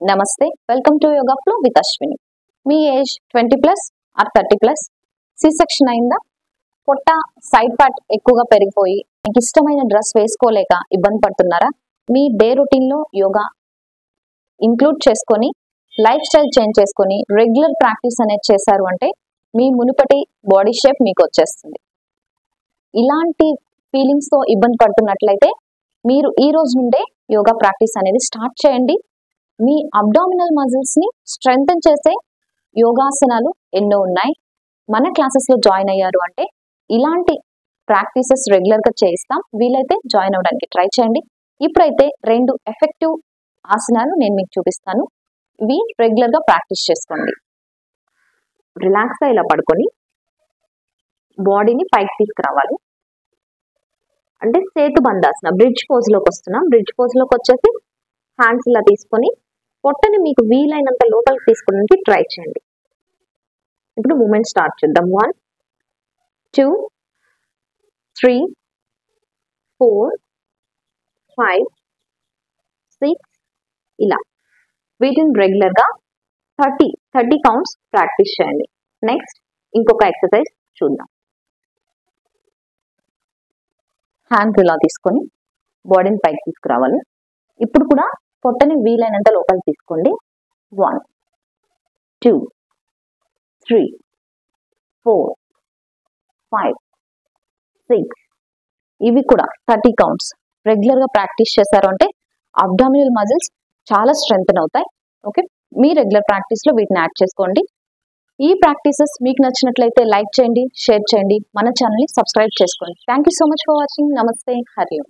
నమస్తే, welcome to yoga flow with Ashwini. మీ age 20+ or 30+, C section అయిందా, పొట్ట సైడ్ పార్ట్ ఎక్కువగా పెరిగిపోయి మీకు ఇష్టమైన డ్రెస్ వేసుకోలేక ఇబ్బంది పడుతున్నారా? మీ డే రొటీన్లో యోగా ఇంక్లూడ్ చేసుకొని లైఫ్ స్టైల్ చేంజ్ చేసుకొని రెగ్యులర్ ప్రాక్టీస్ అనేది చేశారు అంటే మీ మునుపటి బాడీ షేప్ మీకు వచ్చేస్తుంది. ఇలాంటి ఫీలింగ్స్తో ఇబ్బంది పడుతున్నట్లయితే మీరు ఈ రోజు నుండే యోగా ప్రాక్టీస్ అనేది స్టార్ట్ చేయండి. మీ అబ్డామినల్ మజిల్స్ ని స్ట్రెంగ్తన్ చేసే యోగాసనాలు ఎన్నో ఉన్నాయి. మన క్లాసెస్ లో జాయిన్ అయ్యారు అంటే ఇలాంటి ప్రాక్టీసెస్ రెగ్యులర్ గా చేయిస్తాం. వీలైతే జాయిన్ అవ్వడానికి ట్రై చేయండి. ఇప్పుడైతే 2 ఎఫెక్టివ్ ఆసనాలు నేను మీకు చూపిస్తాను. ఇవి రెగ్యులర్ గా ప్రాక్టీస్ చేసుకోండి. రిలాక్స్ గా ఇలా పడుకొని బాడీని పైకి తీసుకురావాలి. అంటే సేతు బంధాసన, బ్రిడ్జ్ పోజ్ లోకి వస్తున్నాం. బ్రిడ్జ్ పోజ్ లోకి వచ్చేసి హ్యాండ్స్ ఇలా తీసుకొని పొట్టని మీకు వీలైనంత లోపలికి తీసుకోవడానికి ట్రై చేయండి. ఇప్పుడు మూమెంట్ స్టార్ట్ చేద్దాం. 1 2 3 4 5 6 ఇలా వీటిని రెగ్యులర్ గా 30 కౌంట్స్ ప్రాక్టీస్ చేయండి. నెక్స్ట్ ఇంకొక ఎక్సర్సైజ్ చూద్దాం. హ్యాండ్స్ ఇలా తీసుకొని బాడీని పైకి తీసుకురావాలి. ఇప్పుడు కూడా పొట్టని వీలైనంత లోపలికి తీసుకోండి. 1 2 3 4 5 6 ఇవి కూడా 30 కౌంట్స్ రెగ్యులర్ గా ప్రాక్టీస్ చేశారు అంటే అబ్డామినల్ మజిల్స్ చాలా స్ట్రెంగ్తన్ అవుతాయి. ఓకే, మీ రెగ్యులర్ ప్రాక్టీస్ లో వీటిని యాడ్ చేసుకోండి. ఈ ప్రాక్టీసెస్ మీకు నచ్చినట్లయితే లైక్ చేయండి, షేర్ చేయండి, మన ఛానల్ ని సబ్స్క్రైబ్ చేసుకోండి. Thank you so much for watching. నమస్తే, హరి ఓం.